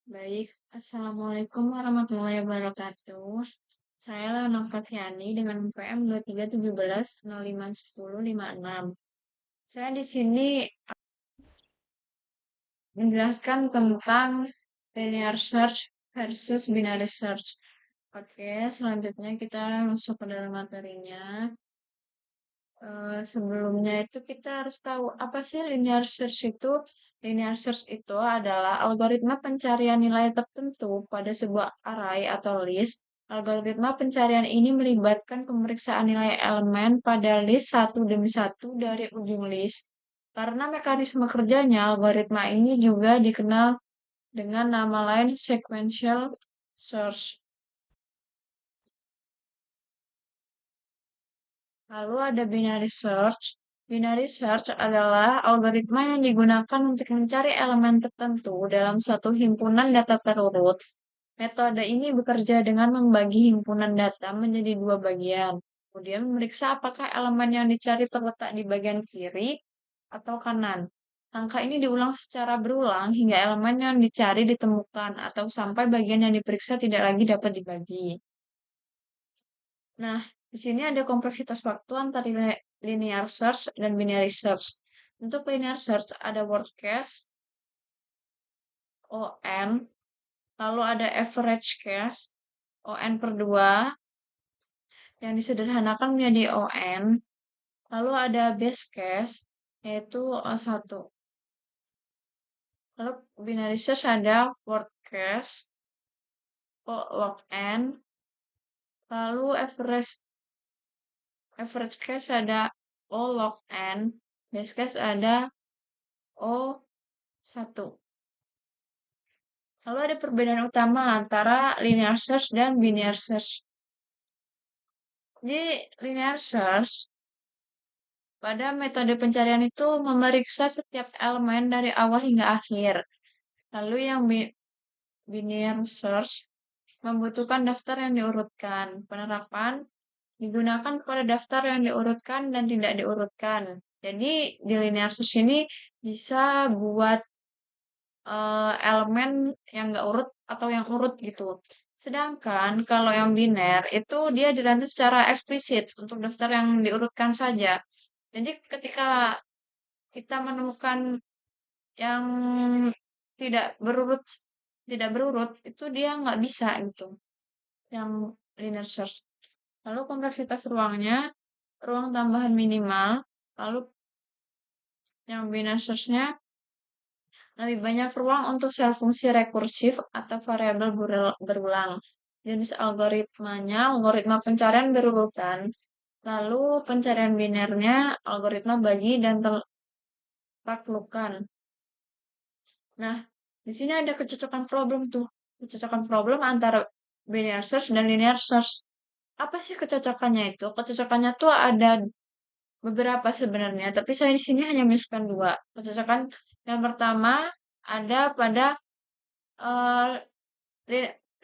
Baik, Assalamualaikum warahmatullahi wabarakatuh. Saya Lana Katyani dengan PM 2317051056. Saya di sini menjelaskan tentang linear search versus binary search. Oke, selanjutnya kita masuk ke dalam materinya. Sebelumnya itu kita harus tahu apa sih linear search itu. Linear search itu adalah algoritma pencarian nilai tertentu pada sebuah array atau list. Algoritma pencarian ini melibatkan pemeriksaan nilai elemen pada list satu demi satu dari ujung list. Karena mekanisme kerjanya, algoritma ini juga dikenal dengan nama lain sequential search. Lalu ada binary search. Binary search adalah algoritma yang digunakan untuk mencari elemen tertentu dalam suatu himpunan data terurut. Metode ini bekerja dengan membagi himpunan data menjadi dua bagian. Kemudian memeriksa apakah elemen yang dicari terletak di bagian kiri atau kanan. Langkah ini diulang secara berulang hingga elemen yang dicari ditemukan atau sampai bagian yang diperiksa tidak lagi dapat dibagi. Nah, di sini ada kompleksitas waktu antara linear search dan binary search. Untuk linear search ada word cache, ON, lalu ada average cache, ON per 2, yang disederhanakan menjadi ON, lalu ada base cache, yaitu O1. Lalu binary search ada word cache, O log N, lalu average cache ada O log N, base cache ada O1. Lalu ada perbedaan utama antara linear search dan binary search. Jadi linear search pada metode pencarian itu memeriksa setiap elemen dari awal hingga akhir. Lalu yang binary search membutuhkan daftar yang diurutkan. Penerapan digunakan pada daftar yang diurutkan dan tidak diurutkan. Jadi di linear search ini bisa buat elemen yang nggak urut atau yang urut gitu. Sedangkan kalau yang biner itu dia dilanjut secara eksplisit untuk daftar yang diurutkan saja. Jadi ketika kita menemukan yang tidak berurut itu dia nggak bisa gitu. Yang linear search. Lalu kompleksitas ruangnya, ruang tambahan minimal. Lalu yang binary search-nya lebih banyak ruang untuk sel fungsi rekursif atau variabel berulang. Jenis algoritmanya, algoritma pencarian berurutan. Lalu pencarian binernya, algoritma bagi dan taklukan. Nah, di sini ada kecocokan problem tuh. Kecocokan problem antara binary search dan linear search. Apa sih kecocokannya itu? Kecocokannya tuh ada beberapa sebenarnya, tapi saya di sini hanya menyebutkan dua. Kecocokan yang pertama ada pada eh,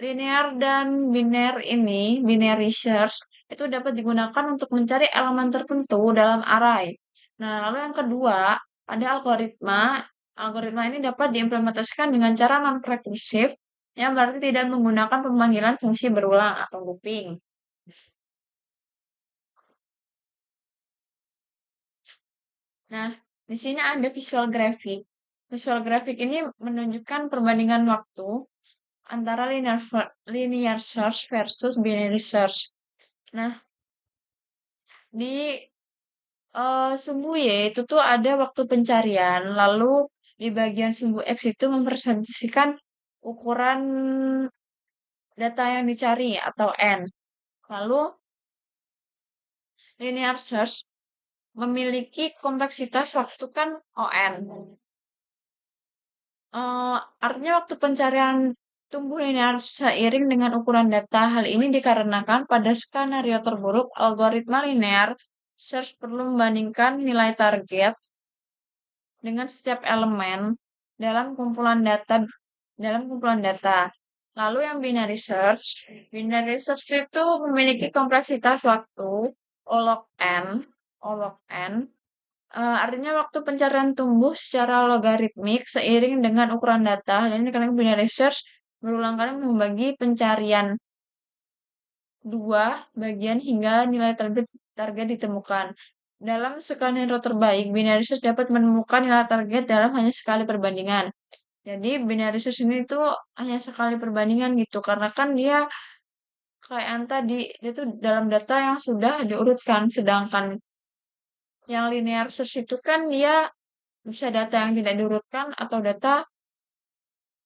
linear dan binary search, itu dapat digunakan untuk mencari elemen tertentu dalam array. Nah, lalu yang kedua, ada algoritma. Algoritma ini dapat diimplementasikan dengan cara non-rekursif, yang berarti tidak menggunakan pemanggilan fungsi berulang atau looping. Nah, di sini ada visual graphic. Visual graphic ini menunjukkan perbandingan waktu antara linear search versus binary search. Nah, di sumbu Y itu tuh ada waktu pencarian, lalu di bagian sumbu X itu mempresentasikan ukuran data yang dicari atau N. Lalu linear search memiliki kompleksitas waktu kan ON. Artinya waktu pencarian tumbuh linear seiring dengan ukuran data. Hal ini dikarenakan pada skenario terburuk, algoritma linear search perlu membandingkan nilai target dengan setiap elemen dalam kumpulan data. Lalu yang binary search itu memiliki kompleksitas waktu O log n, Artinya waktu pencarian tumbuh secara logaritmik seiring dengan ukuran data. Dan ini kalian punya research berulang kali membagi pencarian dua bagian hingga nilai target target ditemukan. Dalam skenario terbaik, binary search dapat menemukan nilai target dalam hanya sekali perbandingan. Jadi binary search ini tuh hanya sekali perbandingan gitu, karena kan dia kayak yang tadi, dia tuh dalam data yang sudah diurutkan, sedangkan yang linear search itu kan dia bisa data yang tidak diurutkan atau data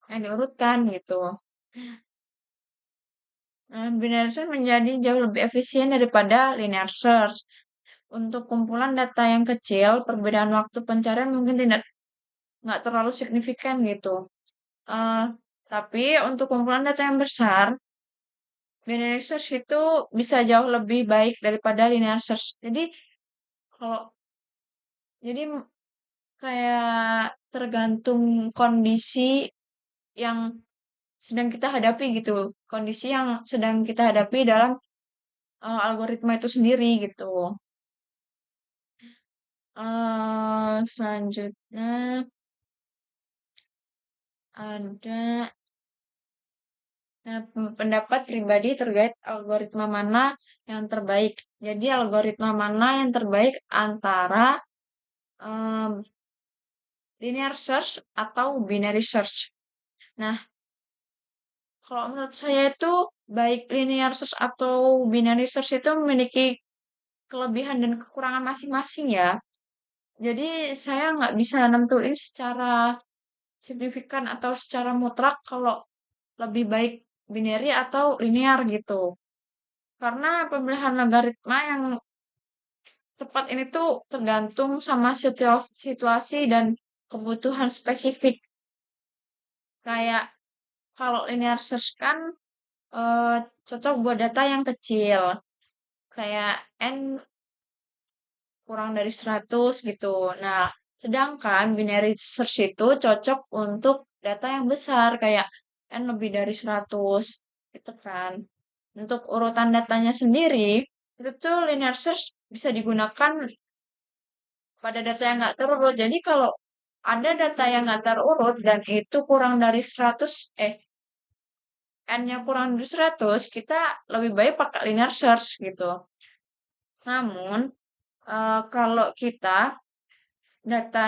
yang diurutkan gitu. Nah, binary search menjadi jauh lebih efisien daripada linear search. Untuk kumpulan data yang kecil, perbedaan waktu pencarian mungkin tidak nggak terlalu signifikan gitu. Eh, tapi untuk kumpulan data yang besar, binary search itu bisa jauh lebih baik daripada linear search. Kalau jadi kayak tergantung kondisi yang sedang kita hadapi gitu. Kondisi yang sedang kita hadapi dalam algoritma itu sendiri gitu. Selanjutnya ada pendapat pribadi terkait algoritma mana yang terbaik. Jadi algoritma mana yang terbaik antara em, linear search atau binary search. Nah, kalau menurut saya itu baik linear search atau binary search itu memiliki kelebihan dan kekurangan masing-masing ya. Jadi saya nggak bisa nentuin secara signifikan atau secara mutlak kalau lebih baik binary atau linear gitu. Karena pemilihan logaritma yang tepat ini tuh tergantung sama situasi dan kebutuhan spesifik. Kayak kalau linear search kan eh, cocok buat data yang kecil. Kayak N kurang dari 100 gitu. Nah, sedangkan binary search itu cocok untuk data yang besar kayak N lebih dari 100 gitu kan. Untuk urutan datanya sendiri, itu tuh linear search bisa digunakan pada data yang nggak terurut. Jadi kalau ada data yang nggak terurut dan itu kurang dari 100, N-nya kurang dari 100, kita lebih baik pakai linear search gitu. Namun, kalau kita data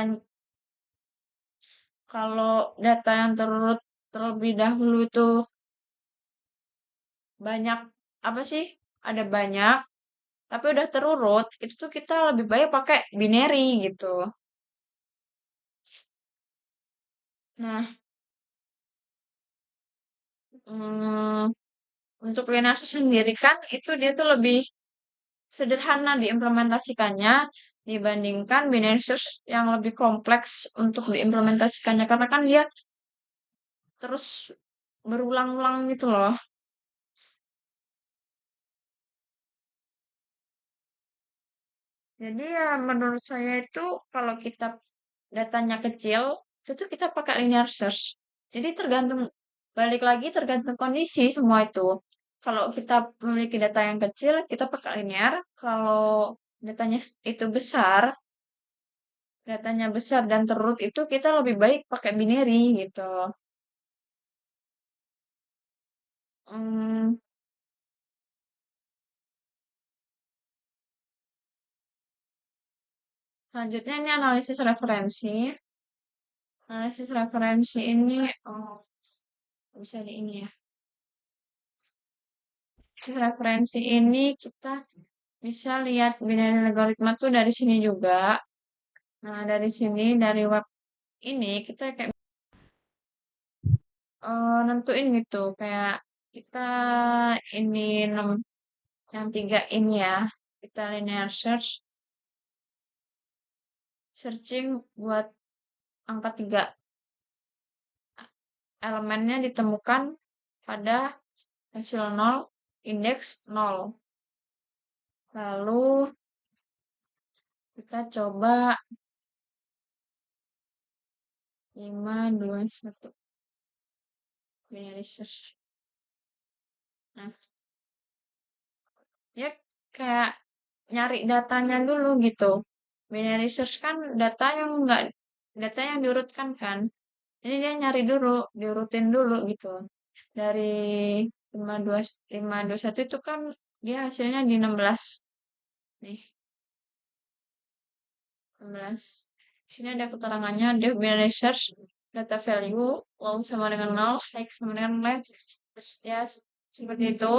kalau data yang terurut terlebih dahulu itu banyak apa sih? Ada banyak, tapi udah terurut, itu tuh kita lebih baik pakai binary gitu. Nah, hmm, untuk linear sendiri kan itu dia tuh lebih sederhana diimplementasikannya dibandingkan binary search yang lebih kompleks untuk diimplementasikannya karena kan dia terus berulang-ulang gitu loh. Jadi ya menurut saya itu kalau kita datanya kecil, itu tuh kita pakai linear search. Jadi tergantung, balik lagi tergantung kondisi semua itu. Kalau kita memiliki data yang kecil, kita pakai linear. Kalau datanya itu besar, datanya besar dan terurut itu kita lebih baik pakai binary gitu. Hmm, selanjutnya ini analisis referensi. Analisis referensi ini bisa di ini ya. Analisis referensi ini kita bisa lihat binary algoritma tuh dari sini juga. Nah, dari sini dari web ini kita kayak nentuin gitu kayak kita ini yang tiga ini ya. Kita linear search searching buat angka tiga elemennya ditemukan pada hasil nol indeks nol. Lalu kita coba 5 2 1 binary search. Nah, ya kayak nyari datanya dulu gitu. Binary search kan data yang enggak data yang diurutkan kan. Jadi dia nyari dulu, diurutin dulu gitu. Dari 521 itu kan dia hasilnya di 16. Nih, 16. Di sini ada keterangannya, dia binary search data value, low sama dengan 0, high sama dengan left. Terus ya seperti itu.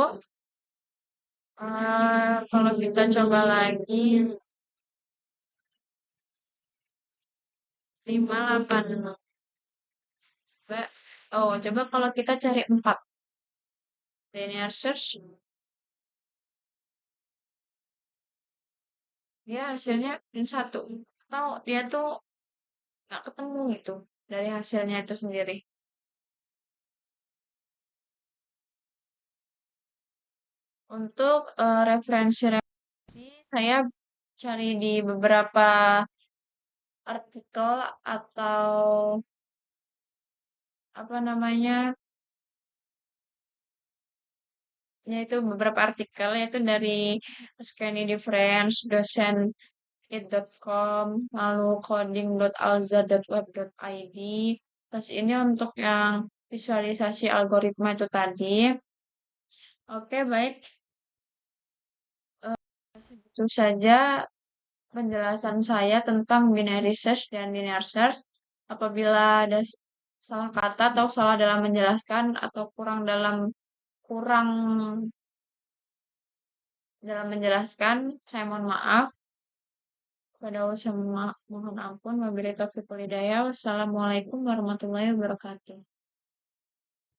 Kalau kita coba lagi, 586. Oh, coba kalau kita cari 4. Linear search, dia hasilnya satu. Atau dia tuh nggak ketemu gitu dari hasilnya itu sendiri. Untuk referensi saya cari di beberapa artikel atau apa namanya, yaitu beberapa artikel yaitu dari Scanny Difference, dosen it.com, lalu coding.alza.web.id. Terus ini untuk yang visualisasi algoritma itu tadi. Oke, baik. Itu saja penjelasan saya tentang binary search dan linear search. Apabila ada salah kata atau salah dalam menjelaskan atau kurang dalam menjelaskan, saya mohon maaf. Pada saya mohon ampun. Wabillahi taufiq wal hidayah. Wassalamualaikum warahmatullahi wabarakatuh.